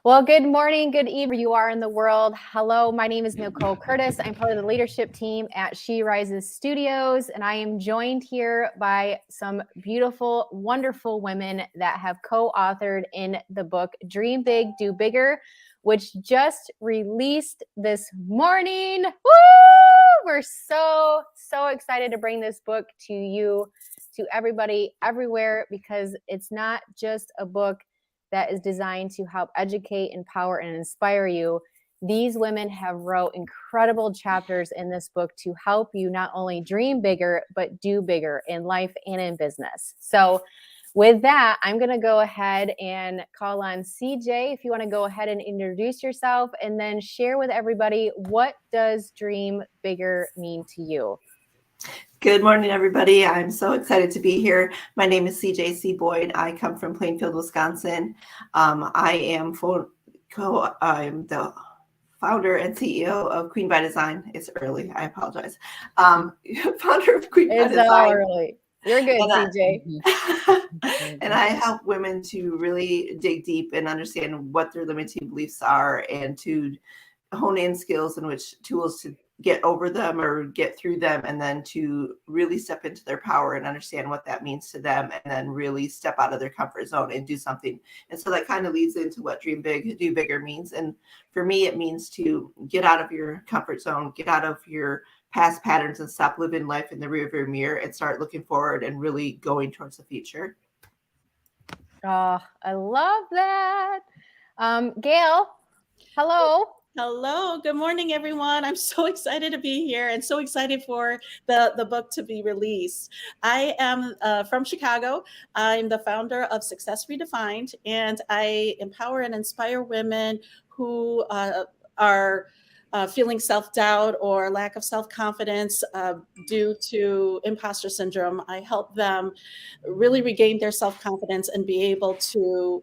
Well, good morning, good evening, you are in the world. Hello, my name is Nicole Curtis. I'm part of the leadership team at She Rises Studios, and I am joined here by some beautiful, wonderful women that have co-authored in the book Dream Big, Do Bigger, which just released this morning. Woo! We're so excited to bring this book to you, to everybody, everywhere, because it's not just a book that is designed to help educate, empower, and inspire you. These women have wrote incredible chapters in this book to help you not only dream bigger, but do bigger in life and in business. So with that, I'm going to go ahead and call on CJ. If you want to go ahead and introduce yourself and then share with everybody, what does dream bigger mean to you? Good morning, everybody. I'm so excited to be here. My name is CJ C. Boyd. I come from Plainfield, Wisconsin. I'm the founder and CEO of Queen by Design. It's early. I apologize. Founder of Queen by Design. It's all early. You're good, CJ. And I help women to really dig deep and understand what their limiting beliefs are and to hone in skills and which tools to get over them or get through them, and then to really step into their power and understand what that means to them, and then really step out of their comfort zone and do something. And so that kind of leads into what dream big, do bigger means. And for me, it means to get out of your comfort zone, get out of your past patterns and stop living life in the rearview mirror and start looking forward and really going towards the future. Oh, I love that. Gail, hello. Hello. Good morning, everyone. I'm so excited to be here and so excited for the book to be released. I am from Chicago. I'm the founder of Success Redefined, and I empower and inspire women who are feeling self-doubt or lack of self-confidence due to imposter syndrome. I help them really regain their self-confidence and be able to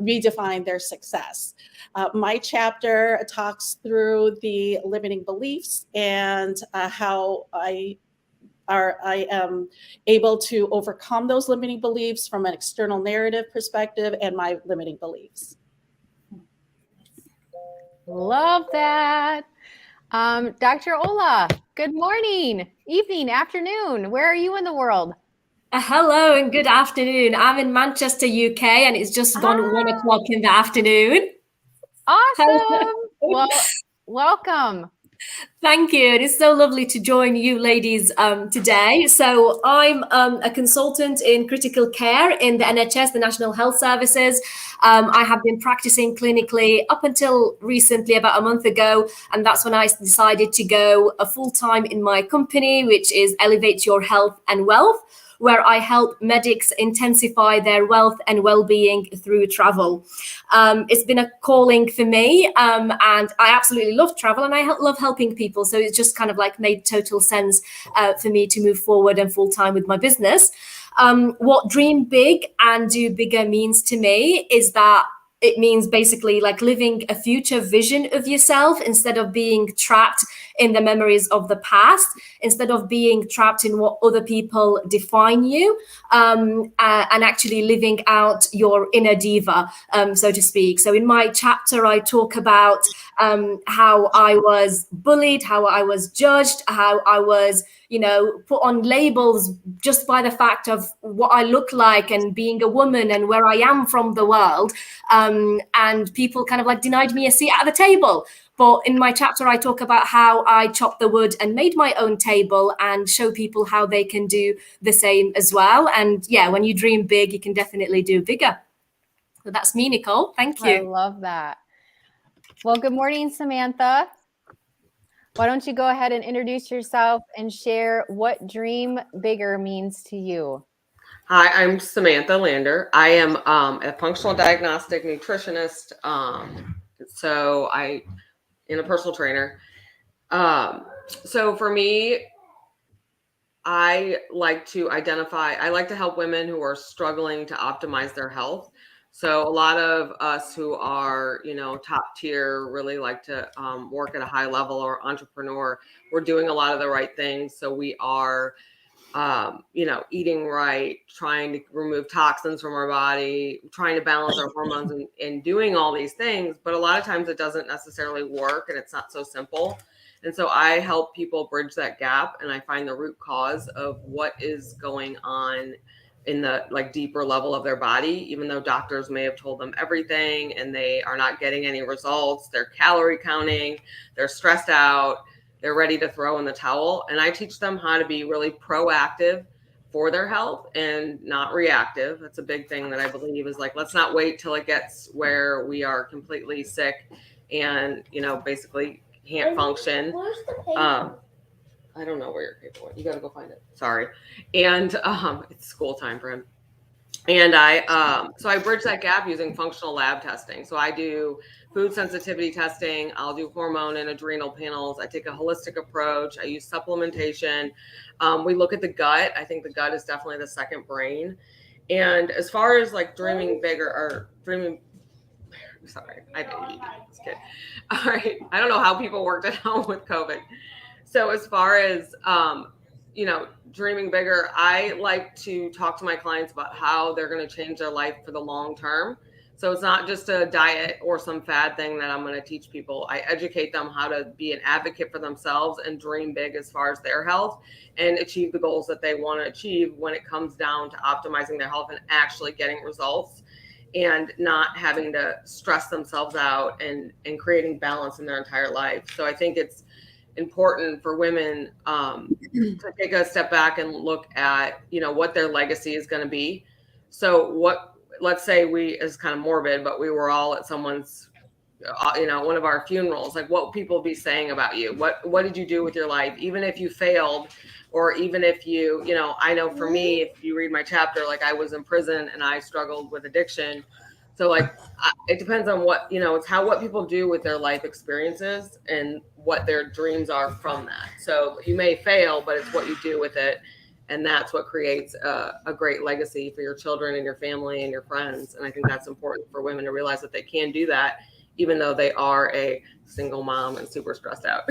redefine their success. My chapter talks through the limiting beliefs and how I am able to overcome those limiting beliefs from an external narrative perspective and my limiting beliefs. Love that. Dr. Ola, good morning, evening, afternoon. Where are you in the world? Hello and good afternoon. I'm in Manchester, UK, and it's just gone 1 o'clock in the afternoon. Awesome. Well, welcome. Thank you. It is so lovely to join you ladies today. So I'm a consultant in critical care in the NHS, the National Health Services. I have been practicing clinically up until recently, about a month ago. And that's when I decided to go full-time in my company, which is Elevate Your Health and Wealth, where I help medics intensify their wealth and well-being through travel. It's been a calling for me, and I absolutely love travel, and I love helping people. So it's just kind of like made total sense for me to move forward and full-time with my business. What dream big and do bigger means to me is that it means basically like living a future vision of yourself instead of being trapped in the memories of the past, instead of being trapped in what other people define you, and actually living out your inner diva, so to speak. So in my chapter, I talk about how I was bullied, how I was judged, how I was, put on labels just by the fact of what I look like and being a woman and where I am from the world. And people kind of like denied me a seat at the table. But in my chapter, I talk about how I chopped the wood and made my own table and show people how they can do the same as well. And yeah, when you dream big, you can definitely do bigger. So that's me, Nicole. Thank you. I love that. Well, good morning, Samantha. Why don't you go ahead and introduce yourself and share what dream bigger means to you? Hi, I'm Samantha Lander. I am a functional diagnostic nutritionist. So I am a personal trainer. So for me, I like to help women who are struggling to optimize their health. So a lot of us who are, top tier really like to work at a high level or entrepreneur. We're doing a lot of the right things. So we are eating right, trying to remove toxins from our body, trying to balance our hormones and doing all these things. But a lot of times it doesn't necessarily work and it's not so simple. And so I help people bridge that gap, and I find the root cause of what is going on in the deeper level of their body, even though doctors may have told them everything and they are not getting any results. They're calorie counting, they're stressed out, they're ready to throw in the towel. And I teach them how to be really proactive for their health and not reactive. That's a big thing that I believe is let's not wait till it gets where we are completely sick and, basically can't function. I don't know where your paper went. You got to go find it. Sorry. And it's school time for him. And so I bridge that gap using functional lab testing. So I do food sensitivity testing. I'll do hormone and adrenal panels. I take a holistic approach. I use supplementation. We look at the gut. I think the gut is definitely the second brain. And as far as dreaming bigger or dreaming, sorry, I didn't eat this kid. All right. I don't know how people worked at home with COVID. So as far as, dreaming bigger, I like to talk to my clients about how they're going to change their life for the long term. So it's not just a diet or some fad thing that I'm going to teach people. I educate them how to be an advocate for themselves and dream big as far as their health and achieve the goals that they want to achieve when it comes down to optimizing their health and actually getting results and not having to stress themselves out and creating balance in their entire life. So I think it's important for women to take a step back and look at, what their legacy is going to be. So let's say it's kind of morbid, but we were all at someone's, one of our funerals, what people be saying about you, what did you do with your life? Even if you failed, or even if you, I know for me, if you read my chapter, I was in prison and I struggled with addiction. So it depends on what, it's what people do with their life experiences and what their dreams are from that. So you may fail, but it's what you do with it. And that's what creates a great legacy for your children and your family and your friends. And I think that's important for women to realize that they can do that, even though they are a single mom and super stressed out.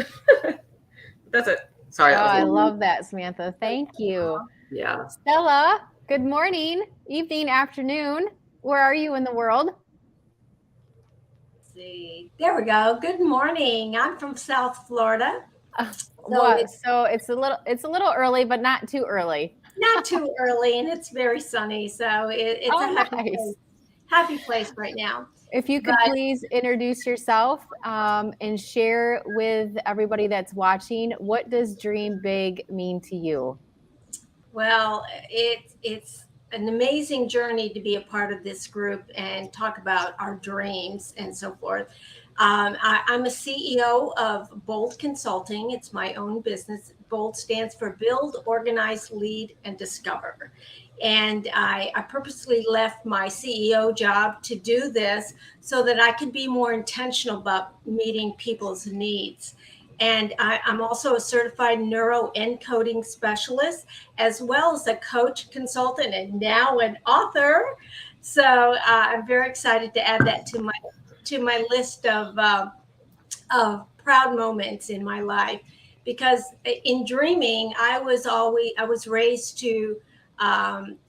That's it. Sorry. I love that, Samantha. Thank you. Yeah. Stella, good morning, evening, afternoon. Where are you in the world? See, there we go. Good morning. I'm from South Florida. So it's a little early, but not too early. Not too early, and it's very sunny. So it's a happy place right now. If you could please introduce yourself and share with everybody that's watching, what does Dream Big mean to you? Well, it's an amazing journey to be a part of this group and talk about our dreams and so forth. I'm a CEO of Bold Consulting. It's my own business. Bold stands for Build, Organize, Lead, and Discover. And I purposely left my CEO job to do this so that I could be more intentional about meeting people's needs. And I'm also a certified neuroencoding specialist, as well as a coach, consultant, and now an author. So I'm very excited to add that to my list of proud moments in my life. Because in dreaming, I was raised to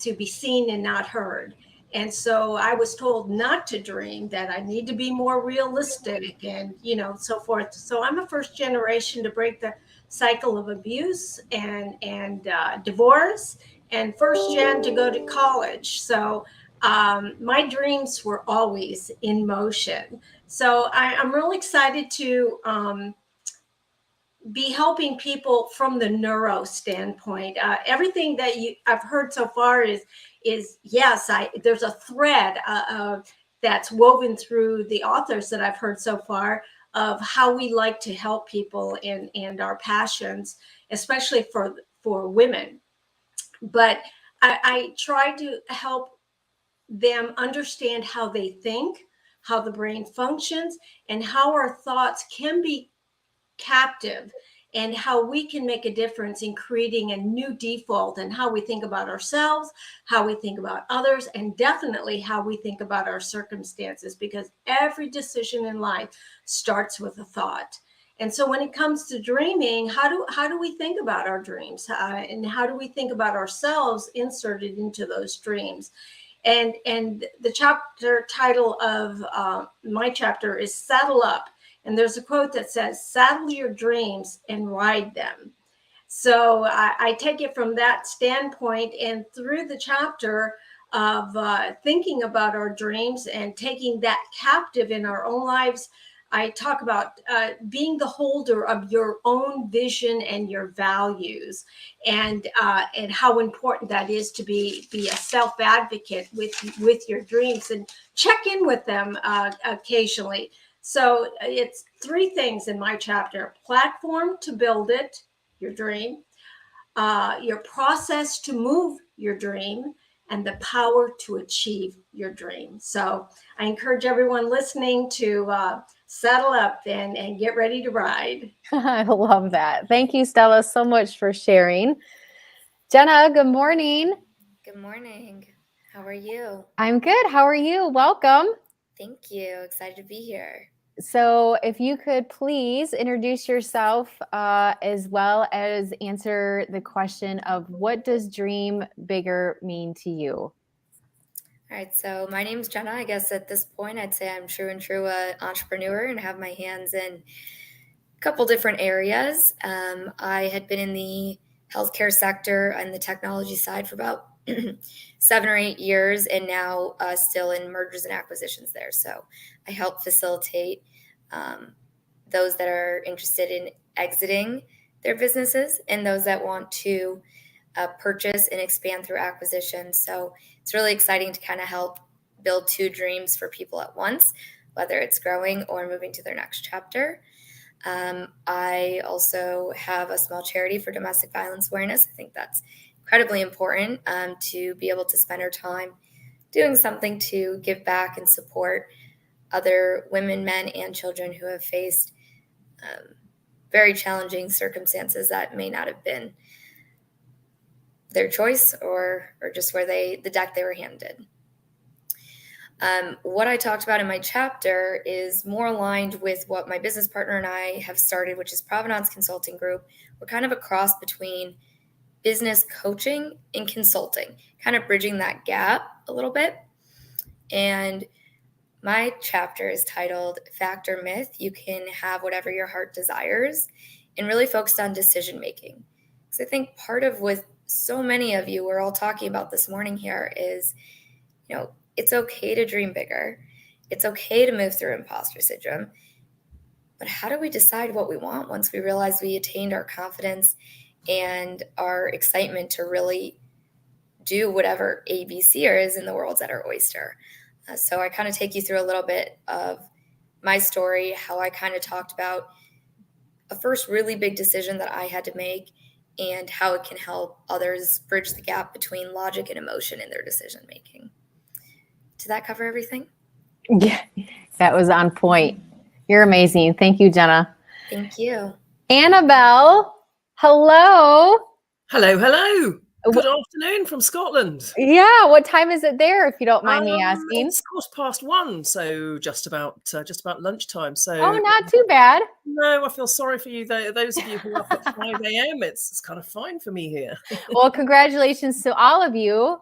be seen and not heard. And so I was told not to dream, that I need to be more realistic and, so forth. So I'm a first generation to break the cycle of abuse and divorce, and first gen to go to college. So my dreams were always in motion. So I'm really excited to be helping people from the neuro standpoint. Everything that I've heard so far is yes, there's a thread that's woven through the authors that I've heard so far of how we like to help people and our passions, especially for women. But I try to help them understand how they think, how the brain functions, and how our thoughts can be captive, and how we can make a difference in creating a new default and how we think about ourselves, how we think about others, and definitely how we think about our circumstances, because every decision in life starts with a thought. And so when it comes to dreaming, how do we think about our dreams, and how do we think about ourselves inserted into those dreams? And the chapter title of my chapter is Saddle Up. And there's a quote that says, "Saddle your dreams and ride them." So I take it from that standpoint, and through the chapter of thinking about our dreams and taking that captive in our own lives, I talk about being the holder of your own vision and your values, and how important that is to be a self-advocate with your dreams and check in with them occasionally. So it's 3 things in my chapter: platform to build it, your dream, your process to move your dream, and the power to achieve your dream. So I encourage everyone listening to saddle up and get ready to ride. I love that. Thank you, Stella, so much for sharing. Jenna, good morning. Good morning. How are you? I'm good. How are you? Welcome. Thank you. Excited to be here. So if you could please introduce yourself as well as answer the question of what does dream bigger mean to you? All right. So my name's Jenna. I guess at this point, I'd say I'm true an entrepreneur and have my hands in a couple different areas. I had been in the healthcare sector and the technology side for about 7 or 8 years, and now still in mergers and acquisitions there. So I help facilitate those that are interested in exiting their businesses and those that want to purchase and expand through acquisition. So it's really exciting to kind of help build 2 dreams for people at once, whether it's growing or moving to their next chapter. I also have a small charity for domestic violence awareness. I think that's incredibly important to be able to spend our time doing something to give back and support other women, men, and children who have faced very challenging circumstances that may not have been their choice or just where the deck they were handed. What I talked about in my chapter is more aligned with what my business partner and I have started, which is Provenance Consulting Group. We're kind of a cross between business coaching and consulting, kind of bridging that gap a little bit. And my chapter is titled Fact or Myth. You can have whatever your heart desires, and really focused on decision making. Because I think part of what so many of you were all talking about this morning here is, it's okay to dream bigger. It's okay to move through imposter syndrome. But how do we decide what we want once we realize we attained our confidence and our excitement to really do whatever ABC is in the world's at our oyster? So I kind of take you through a little bit of my story, how I kind of talked about a first really big decision that I had to make and how it can help others bridge the gap between logic and emotion in their decision making. Did that cover everything? Yeah, that was on point. You're amazing. Thank you, Jenna. Thank you. Annabelle, hello. Hello. Good afternoon from Scotland. Yeah, what time is it there, if you don't mind me asking? It's 1:15, so just about lunchtime. So not too bad. No, I feel sorry for you. Those of you who are up at 5 a.m., it's kind of fine for me here. Well, congratulations to all of you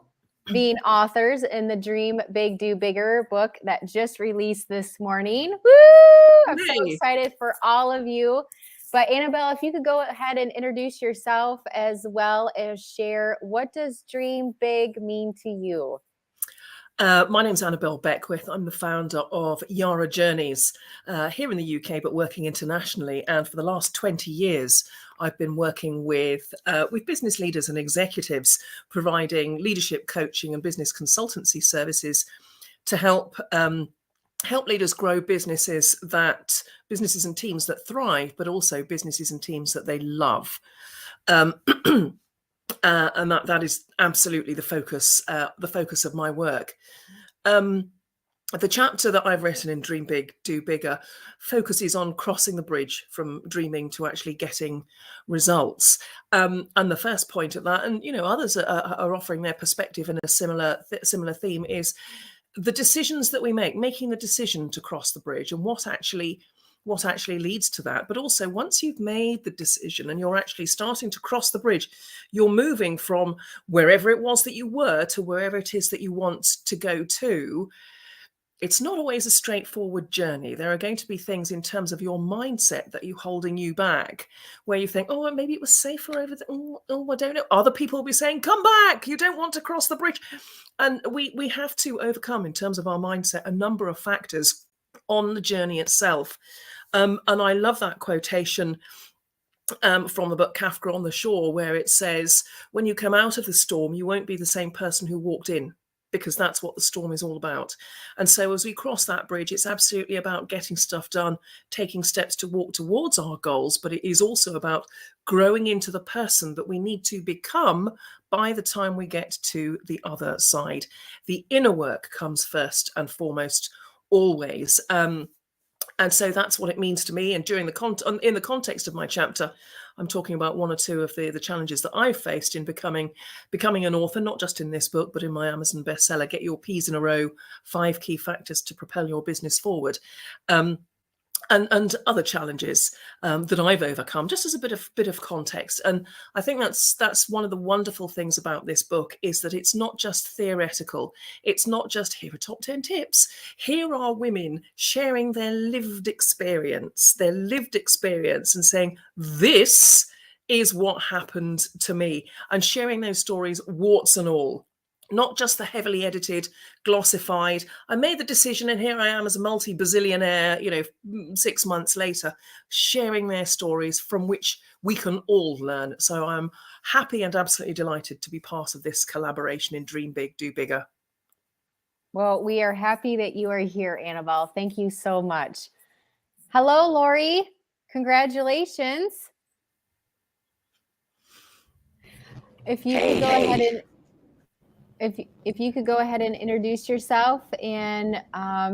being authors in the Dream Big, Do Bigger book that just released this morning. Woo! I'm so excited for all of you. But Annabelle, if you could go ahead and introduce yourself as well as share, what does Dream Big mean to you? My name's Annabelle Beckwith. I'm the founder of Yara Journeys here in the UK, but working internationally. And for the last 20 years, I've been working with business leaders and executives, providing leadership coaching and business consultancy services to help leaders grow businesses and teams that thrive, but also businesses and teams that they love. And that is absolutely the focus of my work. The chapter that I've written in Dream Big, Do Bigger focuses on crossing the bridge from dreaming to actually getting results. And the first point of that, and others are offering their perspective in a similar theme, is the decisions that we make, making the decision to cross the bridge, and what actually what actually leads to that. But also, once you've made the decision and you're actually starting to cross the bridge, you're moving from wherever it was that you were to wherever it is that you want to go to. It's not always a straightforward journey. There are going to be things in terms of your mindset that are holding you back, where you think, oh, maybe it was safer over there. Oh, I don't know. Other people will be saying, come back. You don't want to cross the bridge. And we have to overcome, in terms of our mindset, a number of factors on the journey itself. And I love that quotation from the book Kafka on the Shore, where it says, when you come out of the storm, you won't be the same person who walked in, because that's what the storm is all about. And so as we cross that bridge, it's absolutely about getting stuff done, taking steps to walk towards our goals, but it is also about growing into the person that we need to become by the time we get to the other side. The inner work comes first and foremost, always. And so that's what it means to me. And during in the context of my chapter, I'm talking about one or two of the challenges that I've faced in becoming an author, not just in this book, but in my Amazon bestseller, Get Your P's in a Row, 5 Key Factors to Propel Your Business Forward. And other challenges that I've overcome, just as a bit of context. And I think that's one of the wonderful things about this book, is that it's not just theoretical. It's not just, here are top 10 tips. Here are women sharing their lived experience and saying, this is what happened to me, and sharing those stories, warts and all. Not just the heavily edited, glossified, I made the decision and here I am as a multi-bazillionaire, 6 months later, sharing their stories from which we can all learn. So I'm happy and absolutely delighted to be part of this collaboration in Dream Big, Do Bigger. Well, we are happy that you are here, Annabelle. Thank you so much. Hello, Lori. Congratulations. If you could go ahead and if you could go ahead and introduce yourself and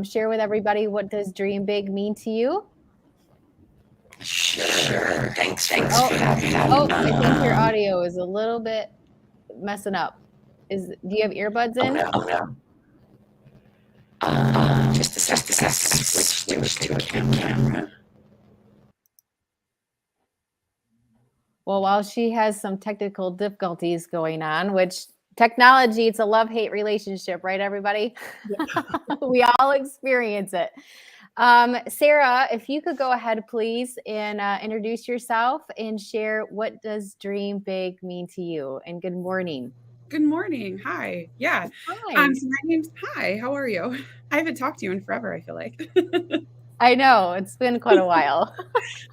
share with everybody, what does Dream Big mean to you? Sure. Thanks for having me. Oh, I think your audio is a little bit messing up. Do you have earbuds in? Oh, no. Just a second. Switch to a camera. Well, while she has some technical difficulties going on, which technology, it's a love-hate relationship, right, everybody? Yeah. We all experience it. Sarah, if you could go ahead, please, and introduce yourself and share, what does Dream Big mean to you? And good morning. Good morning. Hi. Yeah. Hi. So my name's Hi. How are you? I haven't talked to you in forever, I feel like. I know. It's been quite a while.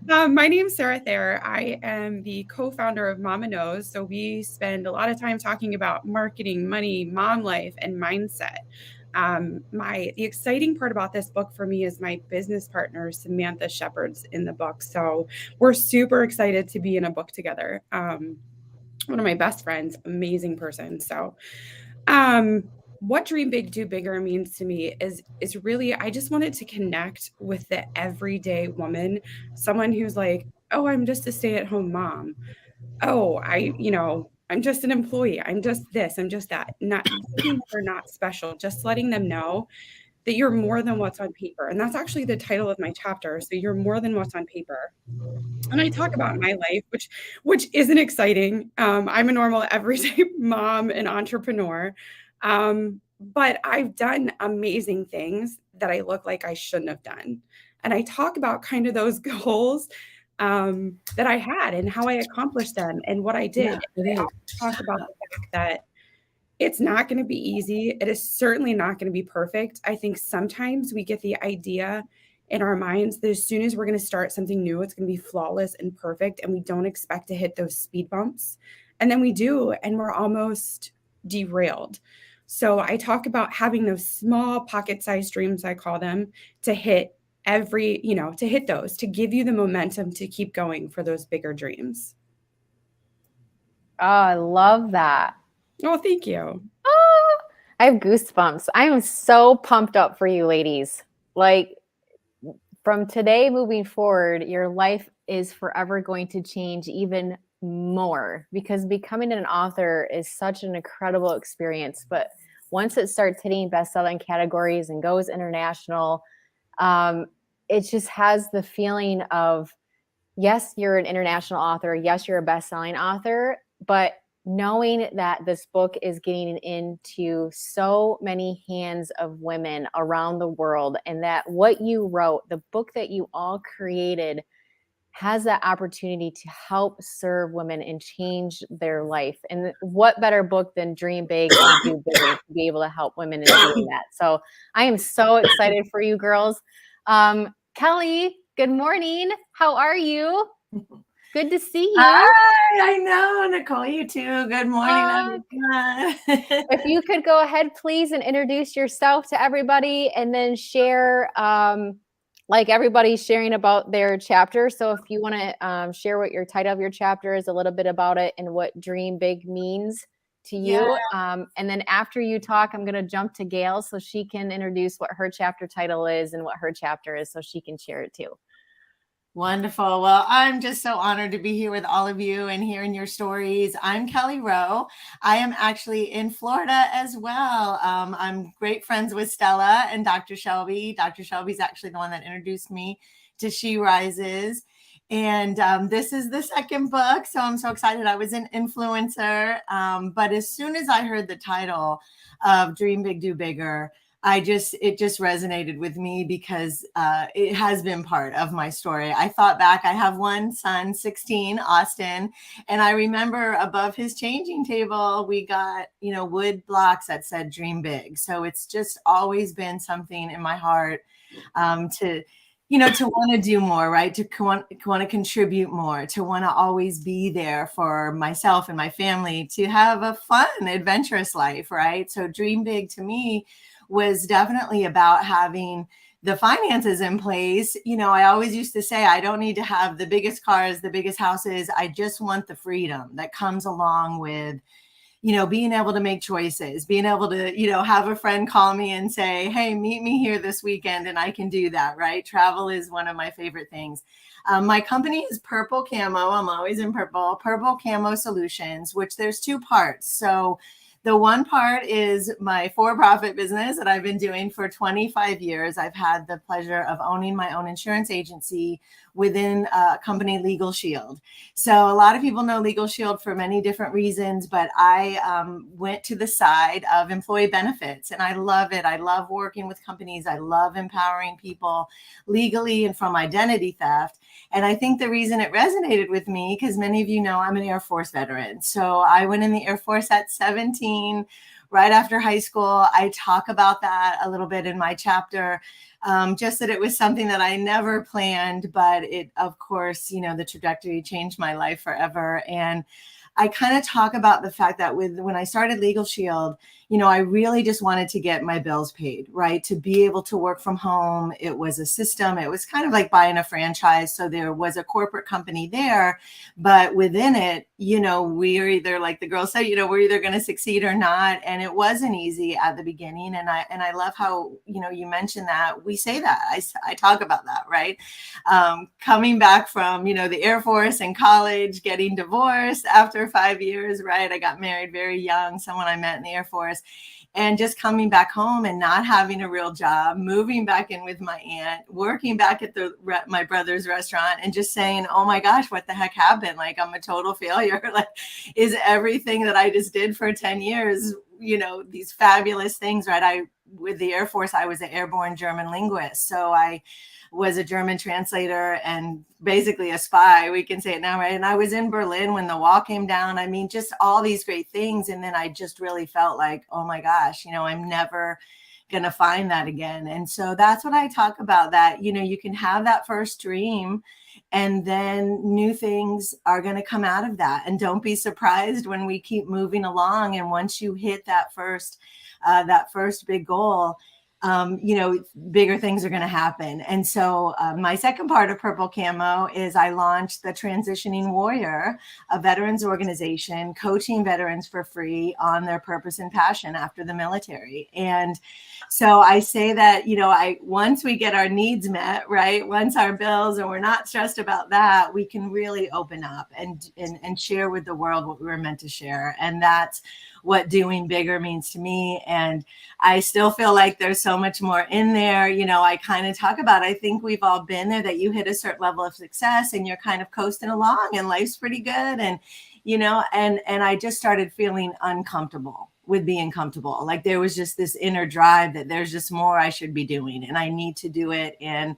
My name's Sarah Thayer. I am the co-founder of Mama Knows. So we spend a lot of time talking about marketing, money, mom life, and mindset. The exciting part about this book for me is my business partner, Samantha Shepard's in the book. So we're super excited to be in a book together. One of my best friends, amazing person. So, what Dream Big, Do Bigger means to me is really, I just wanted to connect with the everyday woman, someone who's like, oh, I'm just a stay-at-home mom. Oh, I'm just an employee. I'm just this, I'm just that. Not thinking they're not special, just letting them know that you're more than what's on paper. And that's actually the title of my chapter. So you're more than what's on paper. And I talk about my life, which isn't exciting. I'm a normal everyday mom and entrepreneur. But I've done amazing things that I look like I shouldn't have done. And I talk about kind of those goals that I had and how I accomplished them and what I did. Yeah, I talk about the fact that it's not going to be easy. It is certainly not going to be perfect. I think sometimes we get the idea in our minds that as soon as we're going to start something new, it's going to be flawless and perfect. And we don't expect to hit those speed bumps. And then we do, and we're almost derailed. So I talk about having those small pocket-sized dreams, I call them, to hit to hit those, to give you the momentum to keep going for those bigger dreams. Oh, I love that. Oh, thank you. Oh, I have goosebumps. I am so pumped up for you ladies. Like, from today moving forward, your life is forever going to change even more, because becoming an author is such an incredible experience. But once it starts hitting best-selling categories and goes international, it just has the feeling of, yes, you're an international author. Yes, you're a best-selling author, but knowing that this book is getting into so many hands of women around the world, and that what you wrote, the book that you all created, has that opportunity to help serve women and change their life. And what better book than Dream Big and Do Bigger to be able to help women in doing that. So I am so excited for you girls. Kelly, good morning. How are you? Good to see you. Hi, I know, Nicole, you too. Good morning, everyone. If you could go ahead, please, and introduce yourself to everybody, and then share, like everybody's sharing about their chapter. So if you want to share what your title of your chapter is, a little bit about it, and what Dream Big means to you. And then after you talk, I'm going to jump to Gail so she can introduce what her chapter title is and what her chapter is, so she can share it too. Wonderful. Well, I'm just so honored to be here with all of you and hearing your stories. I'm Kelly Rowe. I am actually in Florida as well. I'm great friends with Stella and Dr. Shelby. Dr. Shelby's actually the one that introduced me to She Rises. And this is the second book, so I'm so excited. I was an influencer, but as soon as I heard the title of Dream Big, Do Bigger, it just resonated with me because it has been part of my story. I thought back, I have one son, 16, Austin, and I remember above his changing table, we got, wood blocks that said Dream Big. So it's just always been something in my heart to want to do more, right? To want to contribute more, to want to always be there for myself and my family, to have a fun, adventurous life, right? So Dream Big to me was definitely about having the finances in place. I always used to say, I don't need to have the biggest cars, the biggest houses. I just want the freedom that comes along with, being able to make choices, being able to, have a friend call me and say, hey, meet me here this weekend. And I can do that, right? Travel is one of my favorite things. My company is Purple Camo. I'm always in Purple Camo Solutions, which there's two parts. So the one part is my for-profit business that I've been doing for 25 years. I've had the pleasure of owning my own insurance agency within a company, Legal Shield. So a lot of people know Legal Shield for many different reasons, but I went to the side of employee benefits, and I love it. I love working with companies. I love empowering people legally and from identity theft. And I think the reason it resonated with me, because many of you know I'm an Air Force veteran. So I went in the Air Force at 17, right after high school. I talk about that a little bit in my chapter, just that it was something that I never planned, but it, of course, the trajectory changed my life forever. And I kind of talk about the fact that when I started Legal Shield, I really just wanted to get my bills paid, right? To be able to work from home. It was a system. It was kind of like buying a franchise. So there was a corporate company there, but within it, we're either, like the girl said, we're either going to succeed or not. And it wasn't easy at the beginning. And I love how, you mentioned that. We say that. I talk about that, right? Coming back from, the Air Force and college, getting divorced after 5 years, right? I got married very young, someone I met in the Air Force. And just coming back home and not having a real job, moving back in with my aunt, working back at my brother's restaurant, and just saying, oh my gosh, what the heck happened? Like, I'm a total failure. Like, is everything that I just did for 10 years, these fabulous things, right? With the Air Force, I was an airborne German linguist. So I was a German translator and basically a spy, we can say it now, right? And I was in Berlin when the wall came down. I mean, just all these great things. And then I just really felt like, oh my gosh, I'm never going to find that again. And so that's what I talk about, that, you can have that first dream and then new things are going to come out of that. And don't be surprised when we keep moving along. And once you hit that first big goal, bigger things are going to happen. And so my second part of Purple Camo is I launched the Transitioning Warrior, a veterans organization coaching veterans for free on their purpose and passion after the military. And so I say that, once we get our needs met, right, once our bills, and we're not stressed about that, we can really open up and share with the world what we were meant to share. And that's what doing bigger means to me. And I still feel like there's so much more in there. You know, I kind of talk about, I think we've all been there, that you hit a certain level of success and you're kind of coasting along and life's pretty good. And, you know, and I just started feeling uncomfortable with being comfortable. Like there was just this inner drive that there's just more I should be doing and I need to do it. And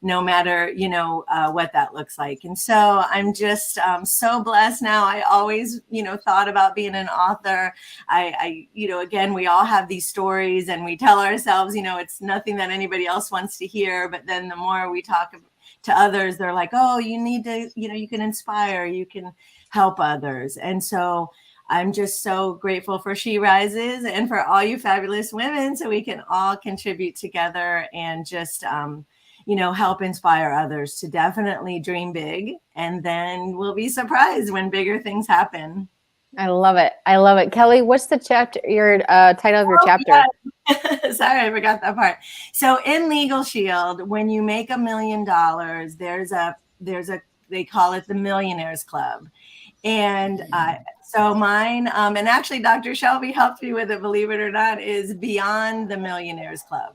no matter, you know, what that looks like. And so I'm just so blessed now. I always, you know, thought about being an author. I, you know, again, we all have these stories and we tell ourselves, you know, it's nothing that anybody else wants to hear. But then the more we talk to others, they're like, oh, you need to, you know, you can inspire, you can help others. And so I'm just so grateful for She Rises and for all you fabulous women, so we can all contribute together and just, you know, help inspire others to definitely dream big. And then we'll be surprised when bigger things happen. I love it. I love it. Kelly, what's the chapter, your title of your chapter? Yeah. Sorry, I forgot that part. So in Legal Shield, when you make $1 million, there's a, they call it the Millionaires Club. And so mine, and actually Dr. Shelby helped me with it, believe it or not, is Beyond the Millionaires Club.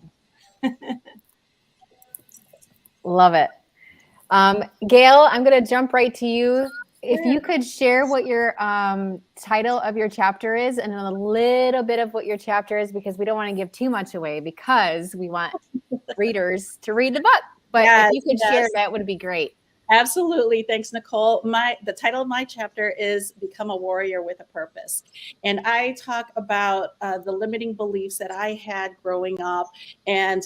Love it. Gail, I'm going to jump right to you. If you could share what your title of your chapter is and a little bit of what your chapter is, because we don't want to give too much away because we want readers to read the book. But if you could share, that would be great. Absolutely. Thanks, Nicole. The title of my chapter is Become a Warrior with a Purpose. And I talk about the limiting beliefs that I had growing up and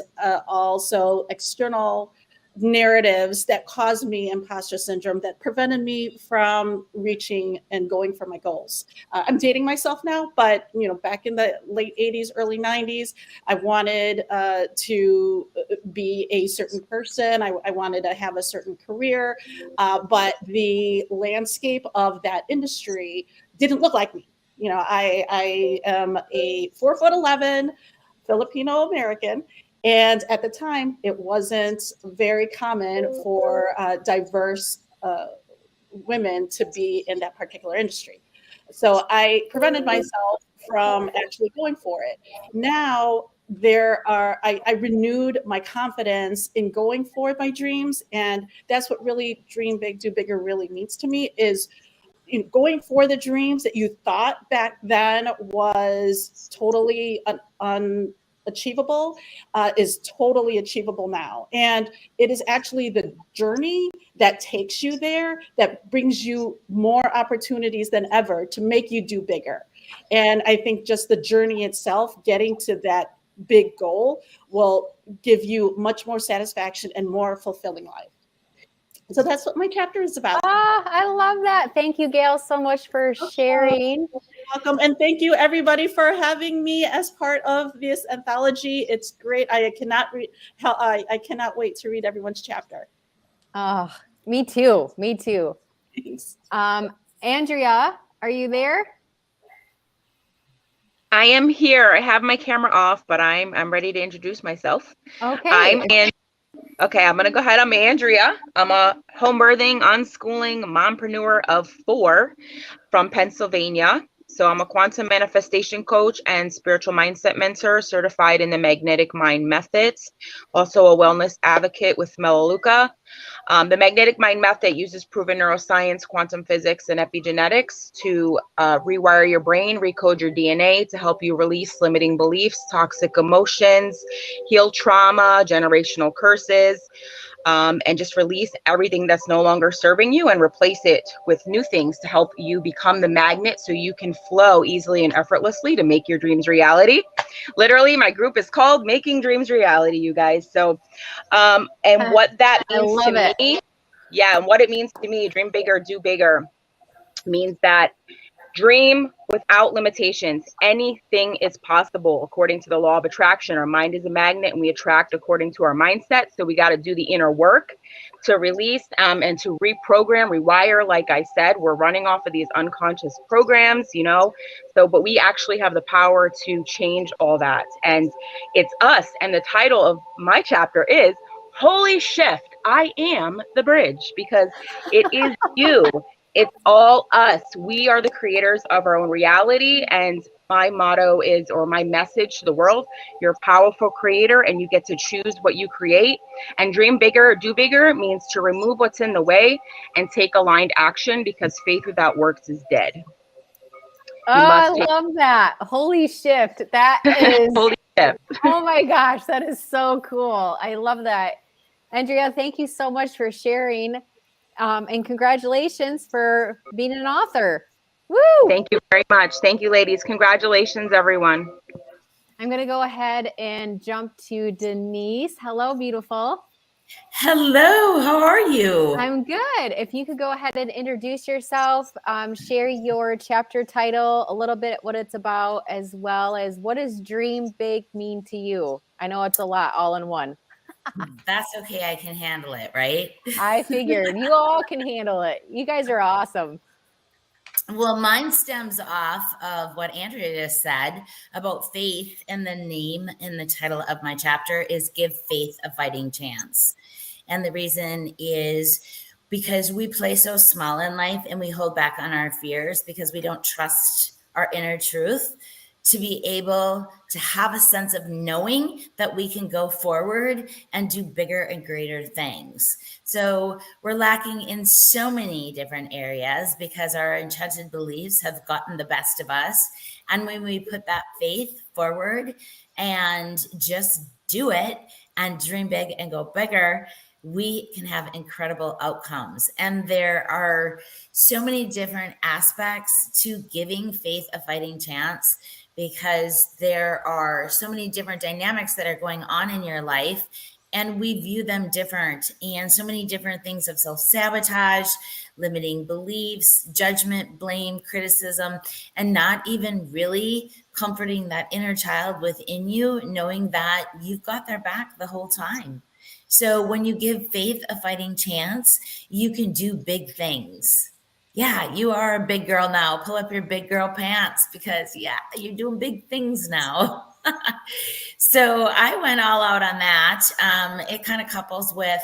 also external narratives that caused me imposter syndrome that prevented me from reaching and going for my goals. I'm dating myself now, but you know, back in the late 80s, early 90s, I wanted to be a certain person. I wanted to have a certain career, but the landscape of that industry didn't look like me. You know, I am a 4'11" Filipino American. And at the time, it wasn't very common for diverse women to be in that particular industry. So I prevented myself from actually going for it. Now, I renewed my confidence in going for my dreams. And that's what really dream big, do bigger really means to me, is going for the dreams that you thought back then was totally unachievable is totally achievable now. And it is actually the journey that takes you there that brings you more opportunities than ever to make you do bigger. And I think just the journey itself, getting to that big goal, will give you much more satisfaction and more fulfilling life. So that's what my chapter is about. Ah, I love that. Thank you, Gail, so much for sharing. You're welcome. And thank you, everybody, for having me as part of this anthology. It's great. I cannot wait to read everyone's chapter. Oh, me too. Me too. Thanks. Andrea, are you there? I am here. I have my camera off, but I'm ready to introduce myself. Okay. I'm going to go ahead. I'm Andrea. I'm a home birthing, unschooling mompreneur of 4 from Pennsylvania. So I'm a quantum manifestation coach and spiritual mindset mentor, certified in the magnetic mind methods, also a wellness advocate with Melaleuca. The magnetic mind method uses proven neuroscience, quantum physics, and epigenetics to rewire your brain, recode your DNA to help you release limiting beliefs, toxic emotions, heal trauma, generational curses, and just release everything that's no longer serving you and replace it with new things to help you become the magnet so you can flow easily and effortlessly to make your dreams reality. Literally, my group is called Making Dreams Reality, you guys. So, and what that means to me, and what it means to me, dream bigger, do bigger, means that dream without limitations. Anything is possible according to the law of attraction. Our mind is a magnet and we attract according to our mindset. So we got to do the inner work to release and to reprogram, rewire. Like I said, we're running off of these unconscious programs, but we actually have the power to change all that. And it's us. And the title of my chapter is Holy Shift, I Am the Bridge, because it is you. It's all us. We are the creators of our own reality, and my motto is, or my message to the world, you're a powerful creator and you get to choose what you create. And dream bigger, do bigger means to remove what's in the way and take aligned action, because faith without works is dead. Oh, I love that. Holy shift. That is, Holy shift. Oh my gosh, that is so cool. I love that. Andrea, thank you so much for sharing. And congratulations for being an author. Woo! Thank you very much. Thank you, ladies. Congratulations, everyone. I'm going to go ahead and jump to Denise. Hello, beautiful. Hello, how are you? I'm good. If you could go ahead and introduce yourself, share your chapter title, a little bit what it's about, as well as what does dream big mean to you? I know it's a lot all in one. That's okay. I can handle it, right? I figured you all can handle it. You guys are awesome. Well, mine stems off of what Andrea just said about faith, and the name in the title of my chapter is Give Faith a Fighting Chance. And the reason is because we play so small in life and we hold back on our fears because we don't trust our inner truth to be able to have a sense of knowing that we can go forward and do bigger and greater things. So we're lacking in so many different areas because our enchanted beliefs have gotten the best of us. And when we put that faith forward and just do it and dream big and go bigger, we can have incredible outcomes. And there are so many different aspects to giving faith a fighting chance, because there are so many different dynamics that are going on in your life, and we view them different, and so many different things of self-sabotage, limiting beliefs, judgment, blame, criticism, and not even really comforting that inner child within you, knowing that you've got their back the whole time. So when you give faith a fighting chance, you can do big things. Yeah, you are a big girl now. Pull up your big girl pants, because yeah, you're doing big things now. So I went all out on that. It kind of couples with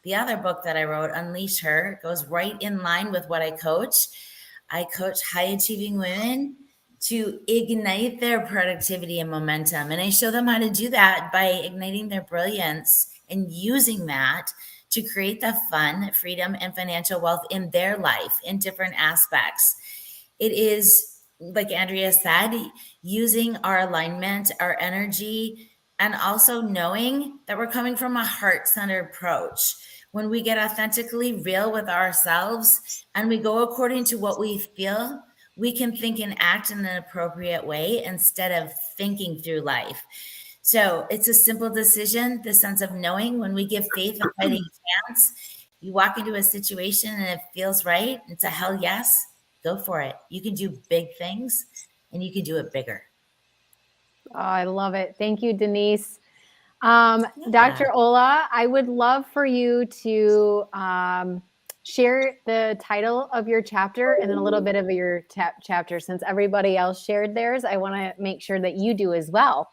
the other book that I wrote, Unleash Her. It goes right in line with what I coach. I coach high achieving women to ignite their productivity and momentum. And I show them how to do that by igniting their brilliance and using that to create the fun, freedom, and financial wealth in their life in different aspects. It is, like Andrea said, using our alignment, our energy, and also knowing that we're coming from a heart-centered approach. When we get authentically real with ourselves and we go according to what we feel, we can think and act in an appropriate way instead of thinking through life. So it's a simple decision, the sense of knowing. When we give faith a fighting chance, you walk into a situation and it feels right, it's a hell yes, go for it. You can do big things and you can do it bigger. Oh, I love it. Thank you, Denise. Dr. Ola, I would love for you to share the title of your chapter and then a little bit of your chapter. Since everybody else shared theirs, I want to make sure that you do as well.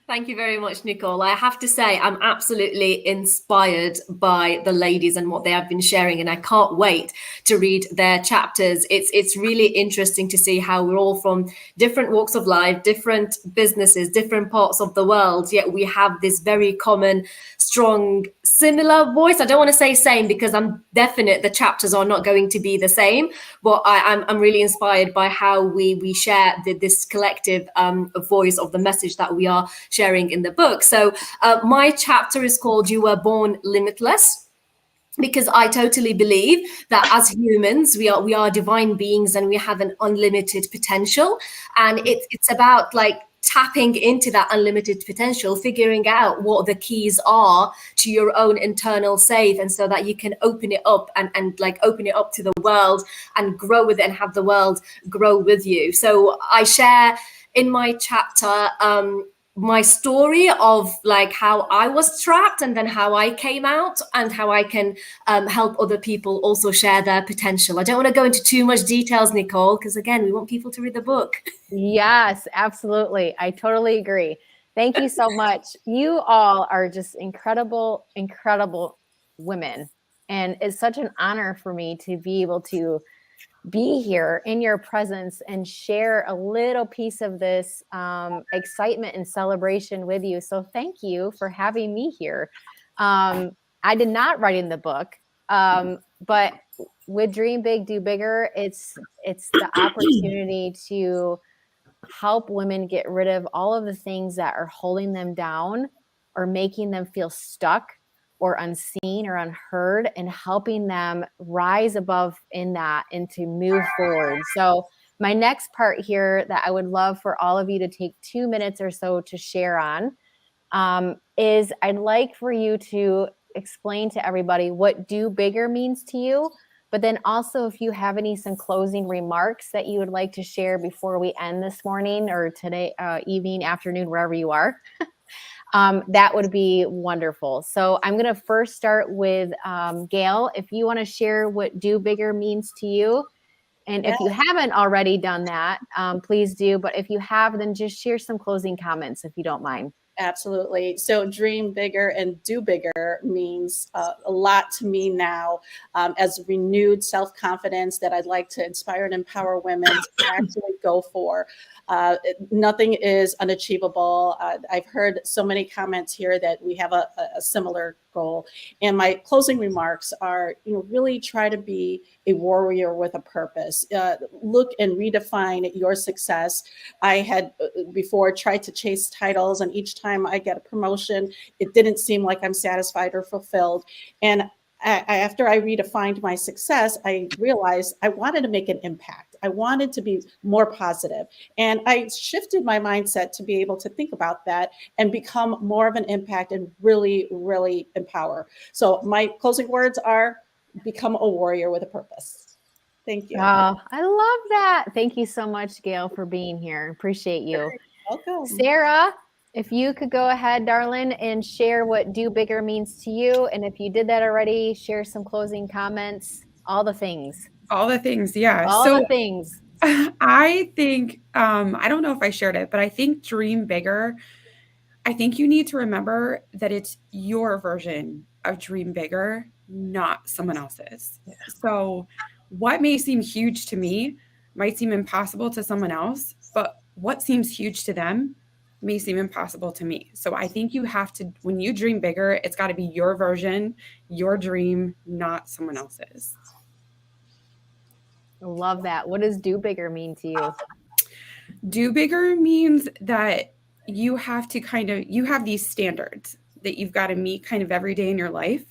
Thank you very much, Nicole. I have to say, I'm absolutely inspired by the ladies and what they have been sharing, and I can't wait to read their chapters. It's really interesting to see how we're all from different walks of life, different businesses, different parts of the world, yet we have this very common, strong, similar voice. I don't want to say same, because I'm definite the chapters are not going to be the same, but I'm really inspired by how we share this collective voice of the message that we are sharing in the book. So my chapter is called You Were Born Limitless, because I totally believe that as humans, we are divine beings and we have an unlimited potential. And it's about like tapping into that unlimited potential, figuring out what the keys are to your own internal safe, and so that you can open it up and like open it up to the world and grow with it and have the world grow with you. So I share in my chapter my story of like how I was trapped and then how I came out, and how I can help other people also share their potential. I don't want to go into too much details, Nicole, because again, we want people to read the book. Yes, absolutely. I totally agree. Thank you so much. You all are just incredible, incredible women. And it's such an honor for me to be able to be here in your presence and share a little piece of this excitement and celebration with you. So thank you for having me here. I did not write in the book, but with Dream Big, Do Bigger, it's the opportunity to help women get rid of all of the things that are holding them down or making them feel stuck or unseen or unheard, and helping them rise above in that and to move forward. So my next part here that I would love for all of you to take 2 minutes or so to share on is I'd like for you to explain to everybody what do bigger means to you, but then also if you have some closing remarks that you would like to share before we end this morning or today, evening, afternoon, wherever you are. That would be wonderful. So I'm going to first start with Gail. If you want to share what do bigger means to you. And if you haven't already done that, please do. But if you have, then just share some closing comments if you don't mind. Absolutely. So dream bigger and do bigger means a lot to me now as renewed self-confidence that I'd like to inspire and empower women to actually go for. Nothing is unachievable. I've heard so many comments here that we have a similar goal. And my closing remarks are, really try to be a warrior with a purpose. Look and redefine your success. I had before tried to chase titles, and each time I get a promotion, it didn't seem like I'm satisfied or fulfilled. And after I redefined my success, I realized I wanted to make an impact. I wanted to be more positive. And I shifted my mindset to be able to think about that and become more of an impact and really, really empower. So my closing words are become a warrior with a purpose. Thank you. Oh, I love that. Thank you so much, Gail, for being here. Appreciate you. You're welcome. Sarah, if you could go ahead, darling, and share what do bigger means to you. And if you did that already, share some closing comments, all the things. All the things, yeah. All the things. I think, I don't know if I shared it, but I think dream bigger. I think you need to remember that it's your version of dream bigger, not someone else's. Yeah. So what may seem huge to me might seem impossible to someone else, but what seems huge to them may seem impossible to me. So I think you have to, when you dream bigger, it's got to be your version, your dream, not someone else's. Love that. What does do bigger mean to you? Do bigger means that you have to you have these standards that you've got to meet kind of every day in your life.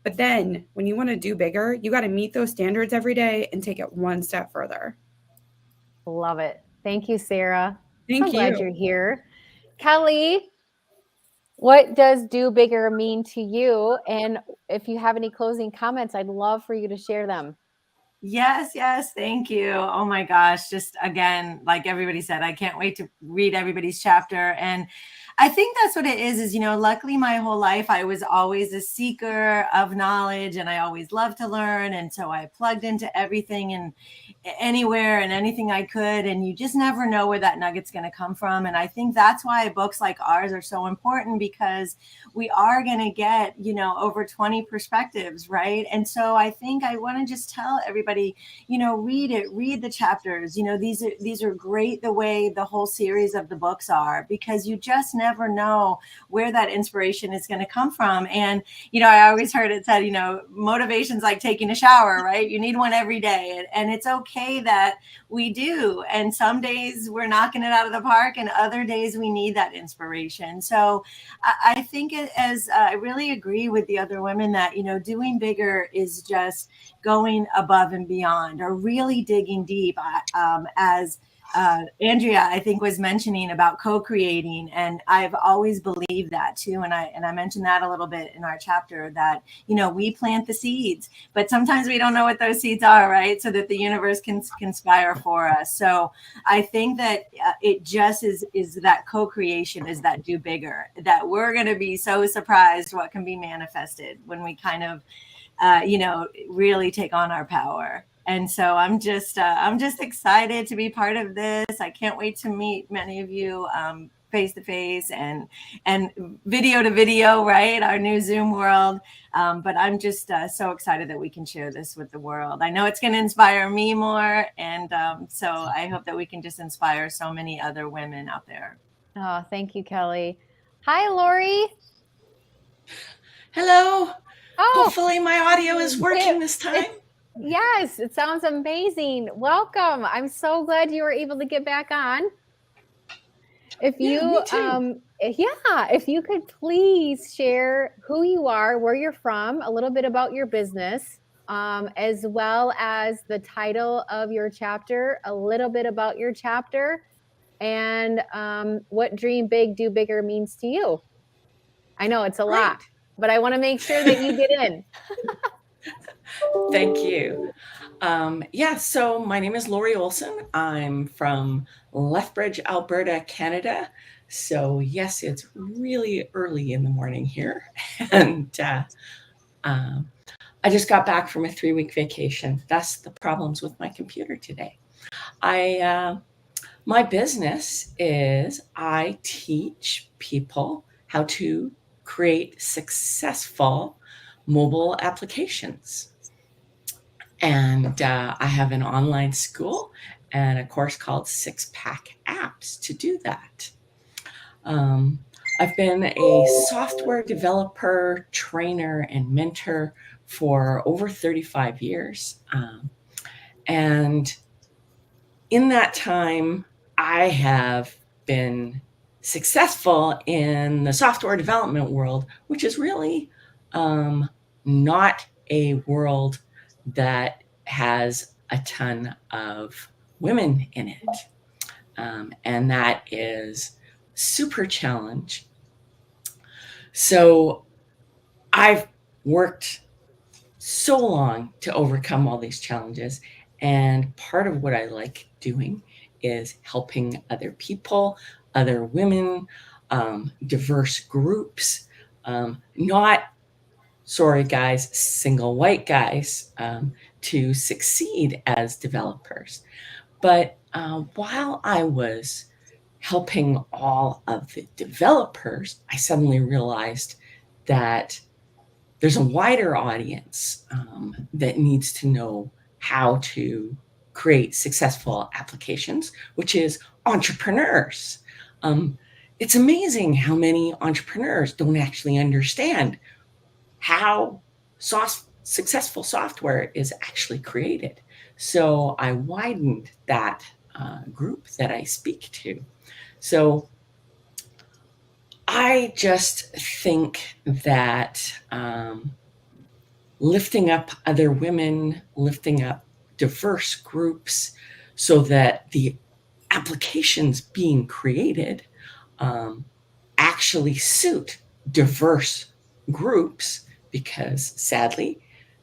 But then when you want to do bigger, you got to meet those standards every day and take it one step further. Love it. Thank you, Sarah. Thank you. Glad you're here. Kelly, what does do bigger mean to you? And if you have any closing comments, I'd love for you to share them. Yes, thank you. Oh my gosh, just again, like everybody said, I can't wait to read everybody's chapter. And I think that's what it is, luckily my whole life, I was always a seeker of knowledge and I always loved to learn. And so I plugged into everything and anywhere and anything I could. And you just never know where that nugget's going to come from. And I think that's why books like ours are so important, because we are going to get, over 20 perspectives, right? And so I think I want to just tell everybody, read the chapters. These are great the way the whole series of the books are, because you just never know where that inspiration is going to come from. And, I always heard it said, motivation's like taking a shower, right? You need one every day. And it's okay that we do. And some days we're knocking it out of the park and other days we need that inspiration. So I think I really agree with the other women that, doing bigger is just going above and beyond, or really digging deep, as Andrea, I think, was mentioning about co-creating. And I've always believed that too. And I mentioned that a little bit in our chapter, that, we plant the seeds, but sometimes we don't know what those seeds are, right? So that the universe can conspire for us. So I think that it just is that co-creation, is that do bigger, that we're going to be so surprised what can be manifested when we kind of, really take on our power. And so I'm just excited to be part of this. I can't wait to meet many of you face to face and video to video, right? Our new Zoom world. But I'm just so excited that we can share this with the world. I know it's going to inspire me more. And so I hope that we can just inspire so many other women out there. Oh, thank you, Kelly. Hi, Lori. Hello. Oh, Hopefully my audio is working this time. Yes, it sounds amazing. Welcome. I'm so glad you were able to get back on. If you, if you could please share who you are, where you're from, a little bit about your business, as well as the title of your chapter, a little bit about your chapter, and what Dream Big, Do Bigger means to you. I know it's a lot, but I want to make sure that you get in. Thank you. So my name is Lori Olson. I'm from Lethbridge, Alberta, Canada. So yes, it's really early in the morning here. And I just got back from a 3-week vacation. That's the problems with my computer today. My business is I teach people how to create successful mobile applications. And I have an online school and a course called 6-Pack Apps to do that. I've been a software developer, trainer, and mentor for over 35 years. And in that time, I have been successful in the software development world, which is really not a world that has a ton of women in it. And that is super challenge. So I've worked so long to overcome all these challenges. And part of what I like doing is helping other people, other women, diverse groups, not, sorry guys, single white guys, to succeed as developers. But while I was helping all of the developers, I suddenly realized that there's a wider audience that needs to know how to create successful applications, which is entrepreneurs. It's amazing how many entrepreneurs don't actually understand how successful software is actually created. So I widened that group that I speak to. So I just think that lifting up other women, lifting up diverse groups so that the applications being created actually suit diverse groups, because sadly,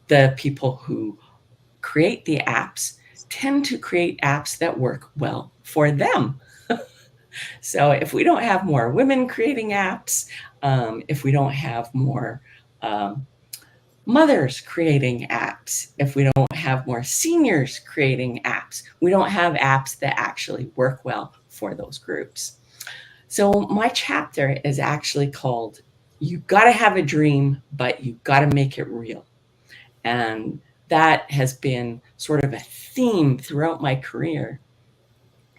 the people who create the apps tend to create apps that work well for them. So if we don't have more women creating apps, if we don't have more mothers creating apps, if we don't have more seniors creating apps, we don't have apps that actually work well for those groups. So my chapter is actually called You Gotta Have a Dream, but you gotta make it real. And that has been sort of a theme throughout my career,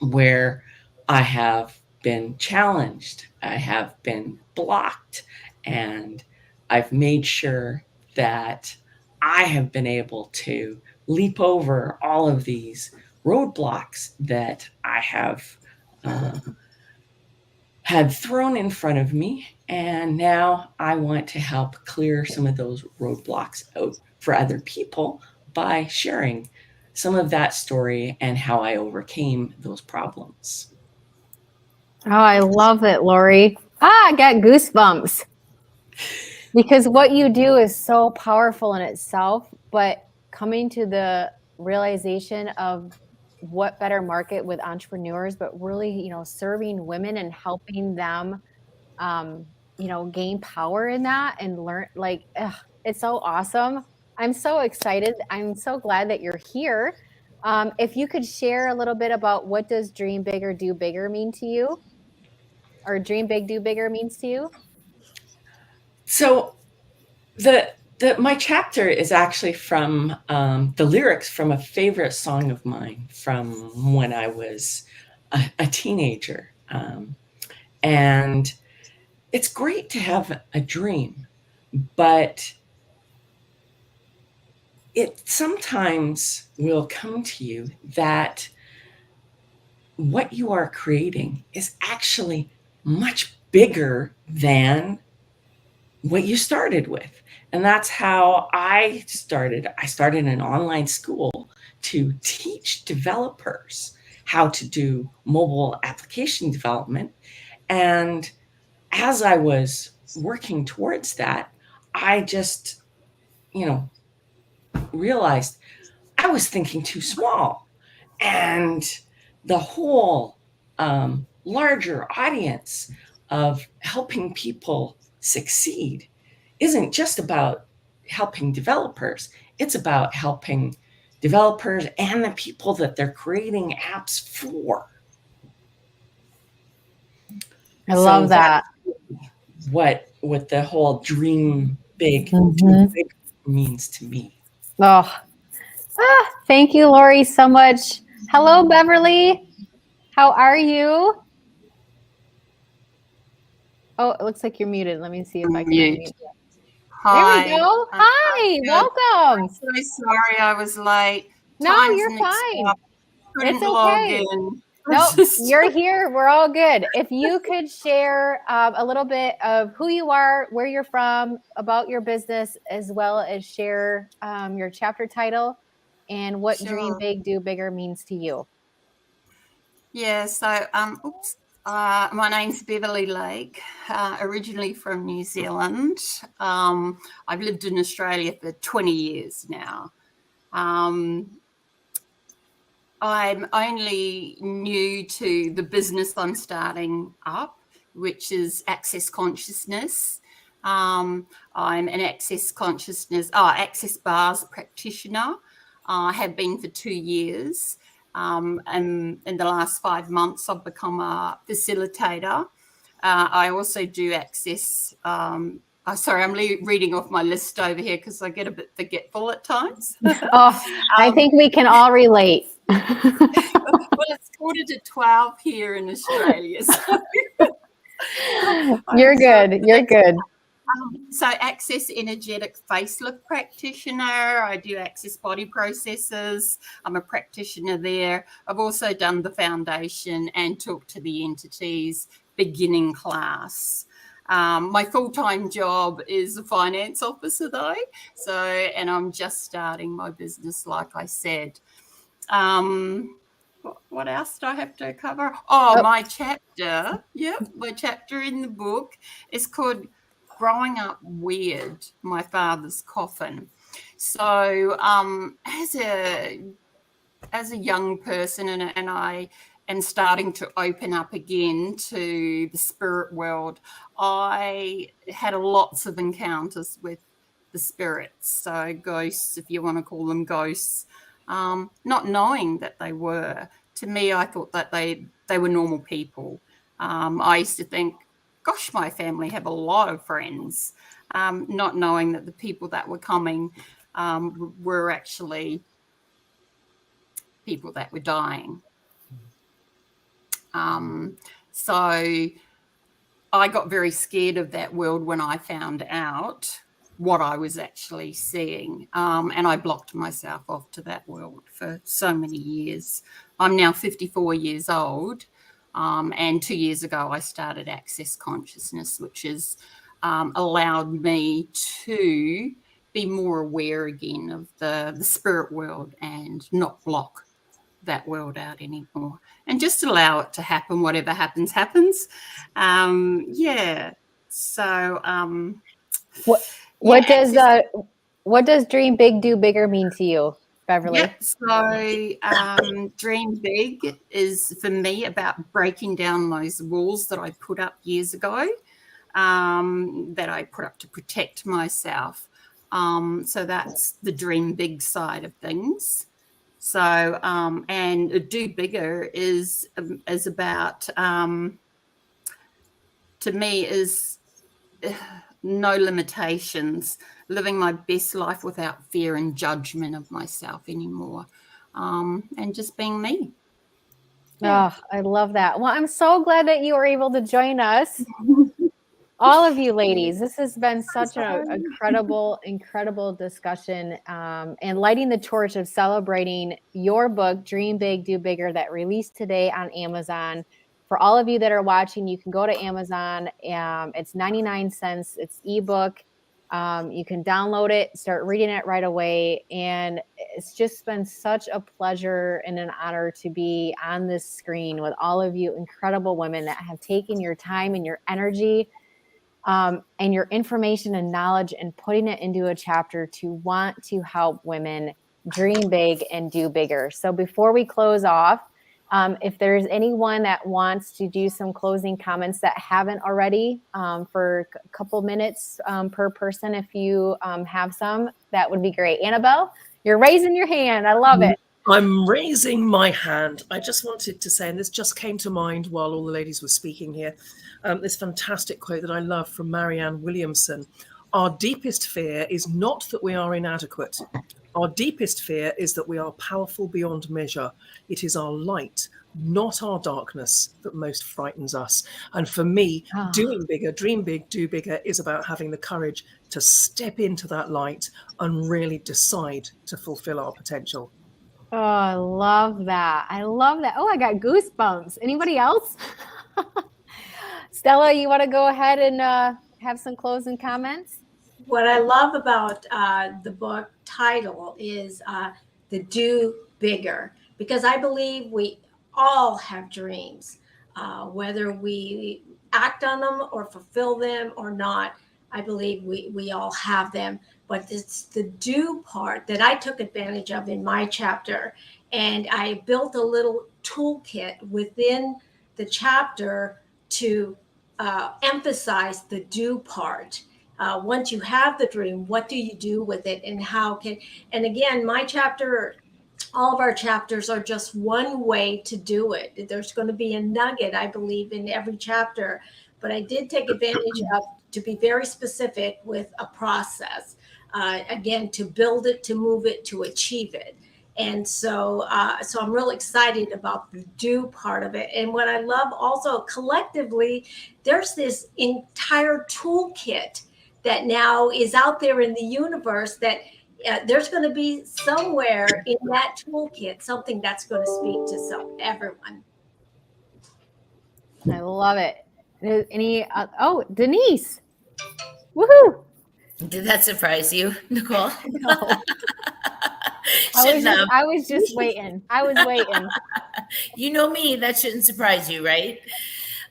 where I have been challenged, I have been blocked, and I've made sure that I have been able to leap over all of these roadblocks that I have had thrown in front of me. And now I want to help clear some of those roadblocks out for other people by sharing some of that story and how I overcame those problems. Oh, I love it, Lori. I got goosebumps. Because what you do is so powerful in itself, but coming to the realization of what better market with entrepreneurs, but really, serving women and helping them, gain power in that and learn, it's so awesome. I'm so excited. I'm so glad that you're here. If you could share a little bit about what does Dream Bigger, Do Bigger mean to you? Or Dream Big, Do Bigger means to you? So the My chapter is actually from the lyrics from a favorite song of mine from when I was a teenager. And it's great to have a dream, but it sometimes will come to you that what you are creating is actually much bigger than what you started with. And that's how I started. I started an online school to teach developers how to do mobile application development. And as I was working towards that, I just, realized I was thinking too small. And the whole larger audience of helping people succeed isn't just about helping developers. It's about helping developers and the people that they're creating apps for. I love that. What the whole dream big means to me. Oh, thank you, Lori, so much. Hello, Beverly. How are you? Oh, it looks like you're muted. Let me see if I can unmute you. Hi. There we go. Hi, welcome. I'm so sorry I was late. No, Time's you're mixed fine. up. Couldn't It's log okay. in. No, you're here. We're all good. If you could share a little bit of who you are, where you're from, about your business, as well as share your chapter title and what Dream Sure. Big, Do Bigger means to you. Yeah, so my name's Beverly Lake, originally from New Zealand. I've lived in Australia for 20 years now. I'm only new to the business I'm starting up, which is Access Consciousness. I'm an Access Bars practitioner. I have been for 2 years. And in the last 5 months, I've become a facilitator. I also do access. Sorry, I'm reading off my list over here because I get a bit forgetful at times. I think we can all relate. Well, it's 11:45 here in Australia. So You're good. You're good. So Access Energetic Facelift practitioner. I do Access Body Processes. I'm a practitioner there. I've also done the foundation and Talk to the Entities beginning class. My full-time job is a finance officer though. And I'm just starting my business, like I said. What else do I have to cover? My chapter. Yep, my chapter in the book is called Growing Up Weird, My Father's Coffin. So as a young person, and I am starting to open up again to the spirit world, I had lots of encounters with the spirits, so ghosts, if you want to call them ghosts, not knowing that they were. To me, I thought that they were normal people. I used to think, gosh, my family have a lot of friends, not knowing that the people that were coming were actually people that were dying. So I got very scared of that world when I found out what I was actually seeing. And I blocked myself off to that world for so many years. I'm now 54 years old. And 2 years ago, I started Access Consciousness, which has allowed me to be more aware again of the spirit world and not block that world out anymore, and just allow it to happen. Whatever happens, happens. So what does Dream Big, Do Bigger mean to you, Beverly? Yep. So Dream Big is for me about breaking down those walls that I put up years ago, that I put up to protect myself. So that's the Dream Big side of things. So and Do Bigger is about to me is no limitations, living my best life without fear and judgment of myself anymore, and just being me. Oh, I love that. Well, I'm so glad that you were able to join us. All of you ladies, this has been such an incredible discussion, and lighting the torch of celebrating your book, Dream Big, Do Bigger, that released today on Amazon. For all of you that are watching, you can go to Amazon. It's 99 cents. It's ebook. You can download it, start reading it right away. And it's just been such a pleasure and an honor to be on this screen with all of you incredible women that have taken your time and your energy and your information and knowledge and putting it into a chapter to want to help women dream big and do bigger. So before we close off, if there's anyone that wants to do some closing comments that haven't already, for a couple minutes per person, if you have some, that would be great. Annabelle, you're raising your hand. I love it. I'm raising my hand. I just wanted to say, and this just came to mind while all the ladies were speaking here, this fantastic quote that I love from Marianne Williamson. Our deepest fear is not that we are inadequate. Our deepest fear is that we are powerful beyond measure. It is our light, not our darkness, that most frightens us. And for me, doing bigger, dream big, do bigger is about having the courage to step into that light and really decide to fulfill our potential. Oh, I love that. I love that. Oh, I got goosebumps. Anybody else? Stella, you want to go ahead and have some closing comments? What I love about the book title is the Do Bigger, because I believe we all have dreams, whether we act on them or fulfill them or not. I believe we all have them, but it's the do part that I took advantage of in my chapter. And I built a little toolkit within the chapter to emphasize the do part. Once you have the dream, what do you do with it, and how can, and again, my chapter, all of our chapters are just one way to do it. There's going to be a nugget, I believe, in every chapter, but I did take advantage of to be very specific with a process, again, to build it, to move it, to achieve it. And so I'm really excited about the do part of it. And what I love also collectively, there's this entire toolkit that now is out there in the universe that there's going to be somewhere in that toolkit, something that's going to speak to everyone. I love it. Any, Denise. Woohoo. Did that surprise you, Nicole? No. I was just waiting. I was waiting. You know me, that shouldn't surprise you, right?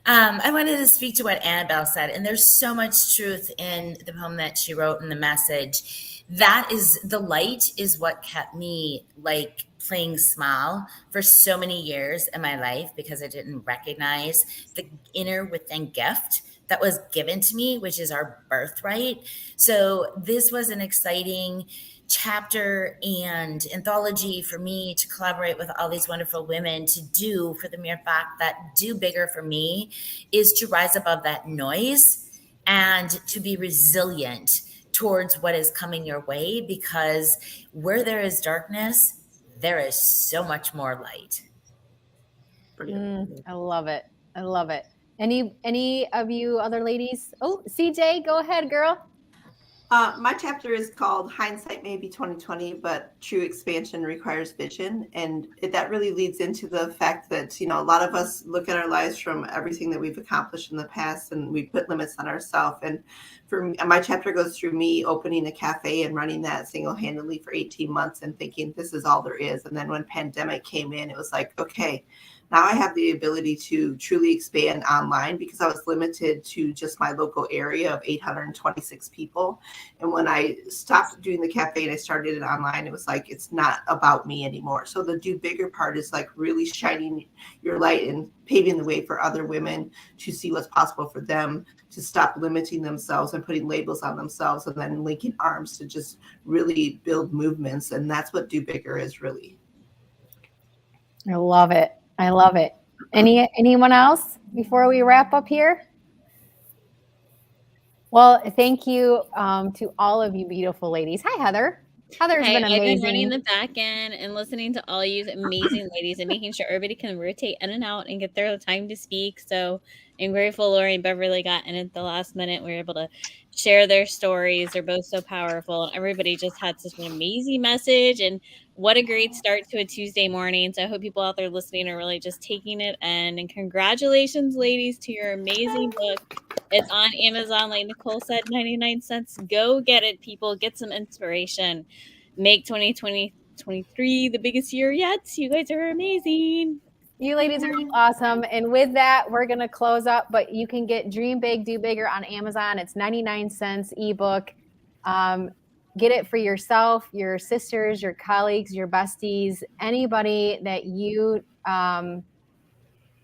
I wanted to speak to what Annabelle said, and there's so much truth in the poem that she wrote in the message. That is, the light is what kept me like playing small for so many years in my life, because I didn't recognize the inner within gift that was given to me, which is our birthright. So this was an exciting chapter and anthology for me to collaborate with all these wonderful women to do, for the mere fact that do bigger for me is to rise above that noise and to be resilient towards what is coming your way, because where there is darkness, there is so much more light. I love it. I love it. Any of you other ladies? Oh, CJ, go ahead, girl. My chapter is called Hindsight May Be 2020, but True Expansion Requires Vision. And that really leads into the fact that, a lot of us look at our lives from everything that we've accomplished in the past, and we put limits on ourselves. And for me, my chapter goes through me opening a cafe and running that single-handedly for 18 months and thinking this is all there is. And then when pandemic came in, it was like, okay, now I have the ability to truly expand online, because I was limited to just my local area of 826 people. And when I stopped doing the cafe and I started it online, it was like, it's not about me anymore. So the do bigger part is like really shining your light and paving the way for other women to see what's possible for them, to stop limiting themselves and putting labels on themselves, and then linking arms to just really build movements. And that's what do bigger is really. I love it. I love it. Anyone else before we wrap up here? Well, thank you to all of you beautiful ladies. Hi, Heather. Heather's Hey, been I've been running amazing. the back end and listening to all you amazing ladies and making sure everybody can rotate in and out and get their time to speak. So I'm grateful Lori and Beverly got in at the last minute. We were able to share their stories. They're both so powerful. And everybody just had such an amazing message. And what a great start to a Tuesday morning. So I hope people out there listening are really just taking it in. And congratulations, ladies, to your amazing book. It's on Amazon, like Nicole said, 99 cents. Go get it, people. Get some inspiration. Make 2023 the biggest year yet. You guys are amazing. You ladies are awesome. And with that, we're going to close up, but you can get Dream Big, Do Bigger on Amazon. It's 99 cents ebook. Get it for yourself, your sisters, your colleagues, your besties, anybody that you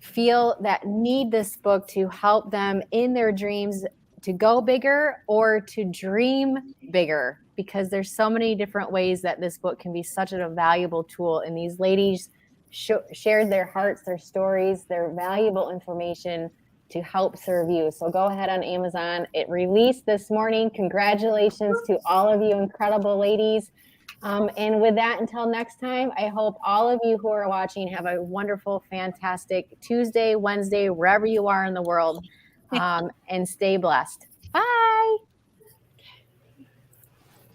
feel that need this book to help them in their dreams to go bigger or to dream bigger, because there's so many different ways that this book can be such a valuable tool. And these ladies shared their hearts, their stories, their valuable information to help serve you. So go ahead on Amazon. It released this morning. Congratulations to all of you incredible ladies. And with that, until next time, I hope all of you who are watching have a wonderful, fantastic Tuesday, Wednesday, wherever you are in the world, and stay blessed. Bye.